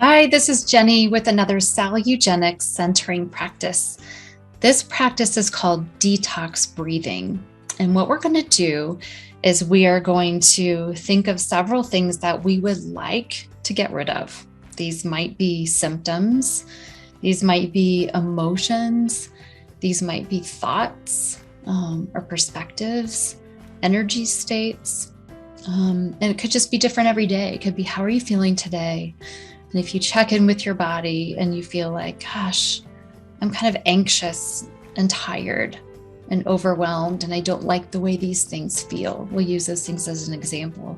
Hi, this is Jenny with another salutogenic centering practice. This practice is called Detox Breathing. And what we're going to do is we are going to think of several things that we would like to get rid of. These might be symptoms, these might be emotions, these might be thoughts or perspectives, energy states. And it could just be different every day. It could be, how are you feeling today? And if you check in with your body and you feel like, gosh, I'm kind of anxious and tired and overwhelmed, and I don't like the way these things feel. We'll use those things as an example.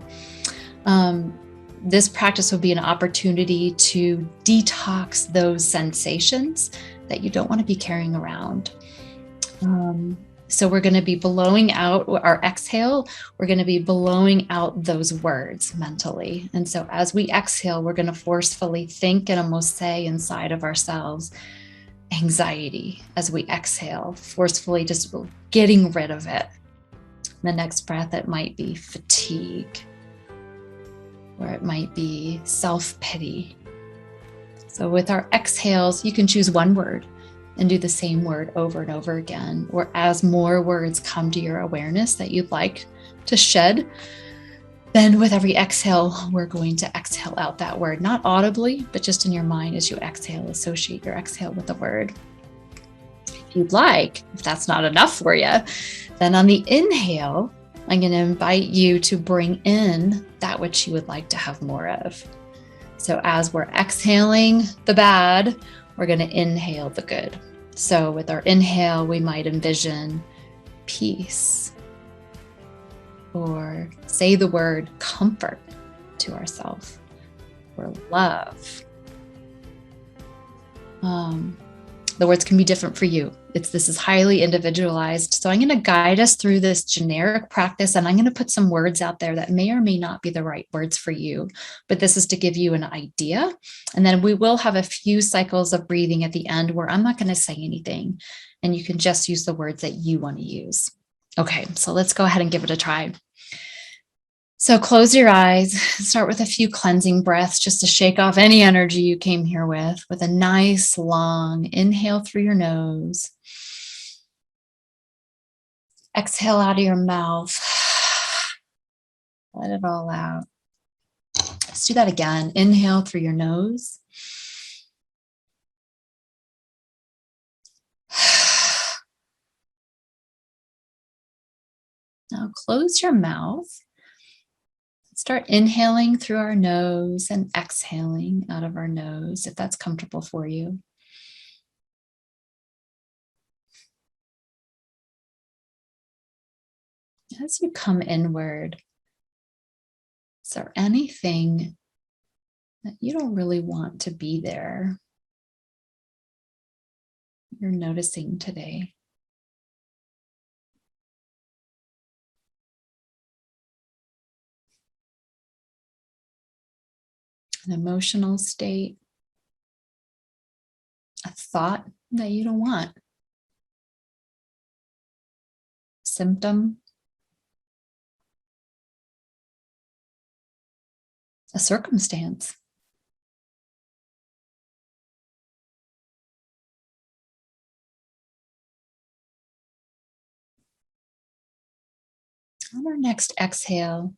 This practice will be an opportunity to detox those sensations that you don't want to be carrying around. So we're going to be blowing out our exhale. We're going to be blowing out those words mentally. And so as we exhale, we're going to forcefully think and almost say inside of ourselves, anxiety. As we exhale, forcefully just getting rid of it. The next breath, it might be fatigue, or it might be self-pity. So with our exhales, you can choose one word and do the same word over and over again. Or as more words come to your awareness that you'd like to shed, then with every exhale, we're going to exhale out that word, not audibly, but just in your mind as you exhale, associate your exhale with the word. If you'd like, if that's not enough for you, then on the inhale, I'm going to invite you to bring in that which you would like to have more of. So as we're exhaling the bad, we're going to inhale the good. So with our inhale, we might envision peace, or say the word comfort to ourselves, or love. The words can be different for you. This is highly individualized. So I'm going to guide us through this generic practice, and I'm going to put some words out there that may or may not be the right words for you, but this is to give you an idea. And then we will have a few cycles of breathing at the end where I'm not going to say anything, and you can just use the words that you want to use. Okay, so let's go ahead and give it a try. So close your eyes, start with a few cleansing breaths just to shake off any energy you came here with a nice long inhale through your nose. Exhale out of your mouth. Let it all out. Let's do that again. Inhale through your nose. Now close your mouth. Start inhaling through our nose and exhaling out of our nose, if that's comfortable for you. As you come inward, is there anything that you don't really want to be there you're noticing today? An emotional state, a thought that you don't want, symptom, a circumstance. On our next exhale,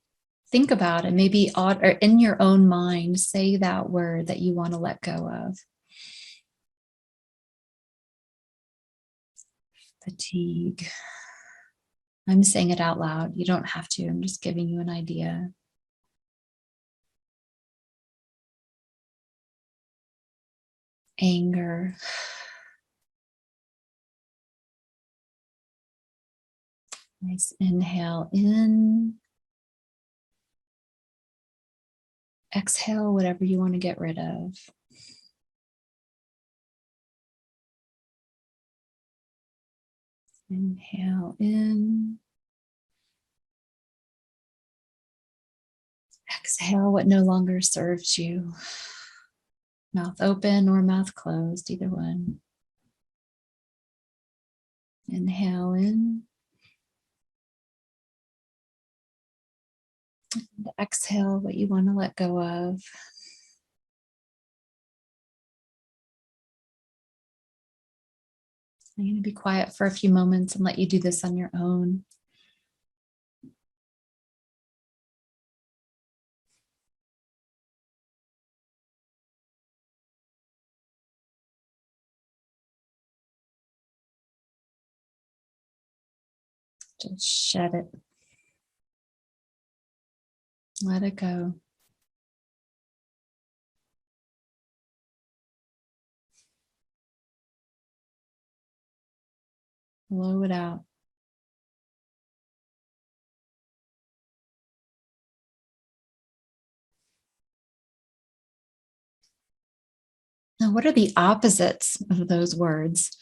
think about it, maybe or in your own mind, say that word that you want to let go of. Fatigue. I'm saying it out loud. You don't have to. I'm just giving you an idea. Anger. Nice inhale in. Exhale whatever you want to get rid of. Inhale in. Exhale what no longer serves you. Mouth open or mouth closed, either one. Inhale in. And exhale what you want to let go of. I'm going to be quiet for a few moments and let you do this on your own. Just shed it. Let it go. Blow it out. Now, what are the opposites of those words?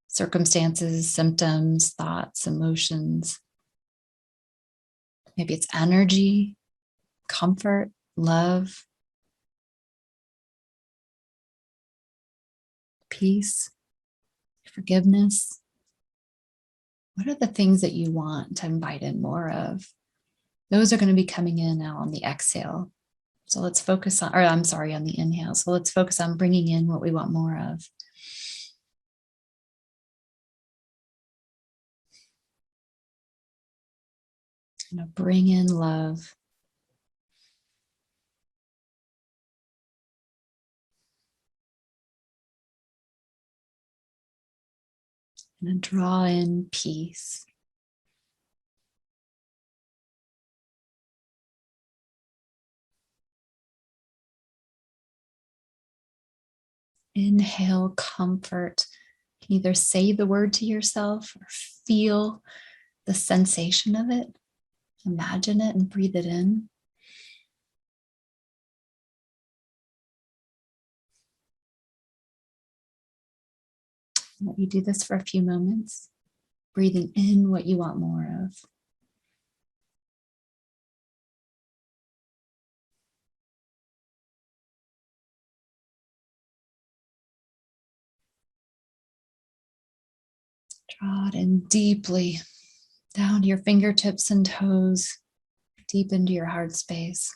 Circumstances, symptoms, thoughts, emotions. Maybe it's energy, comfort, love, peace, forgiveness. What are the things that you want to invite in more of? Those are going to be coming in now on the exhale. So let's focus on, or I'm sorry, on the inhale. So let's focus on bringing in what we want more of. Bring in love. And draw in peace. Inhale comfort. You can either say the word to yourself or feel the sensation of it. Imagine it and breathe it in. Let you do this for a few moments, breathing in what you want more of. Draw it in deeply down to your fingertips and toes, deep into your heart space.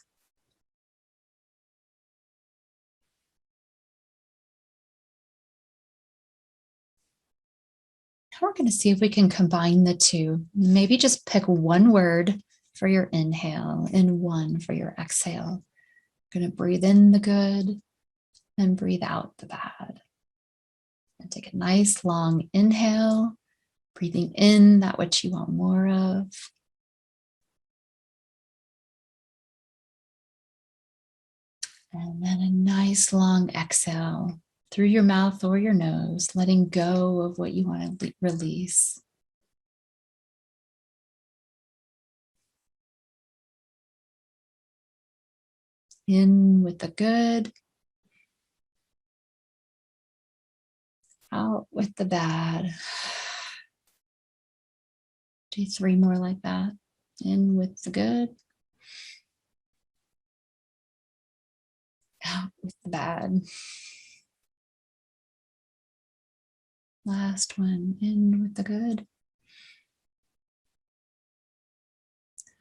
Now we're going to see if we can combine the two. Maybe just pick one word for your inhale and one for your exhale. You're going to breathe in the good and breathe out the bad. And take a nice long inhale, breathing in that which you want more of. And then a nice long exhale through your mouth or your nose, letting go of what you want to release. In with the good, out with the bad. Do 3 more like that. In with the good, out with the bad. Last one, in with the good,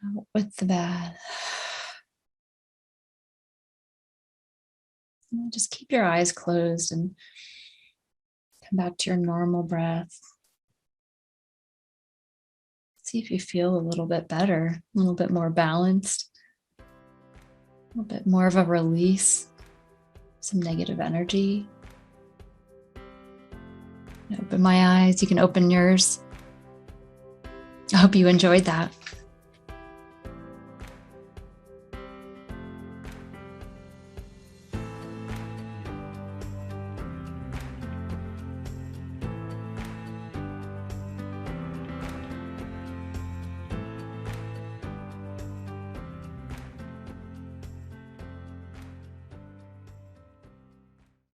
out with the bad. And just keep your eyes closed and come back to your normal breath. See if you feel a little bit better, a little bit more balanced, a little bit more of a release, some negative energy. Open my eyes, you can open yours. I hope you enjoyed that.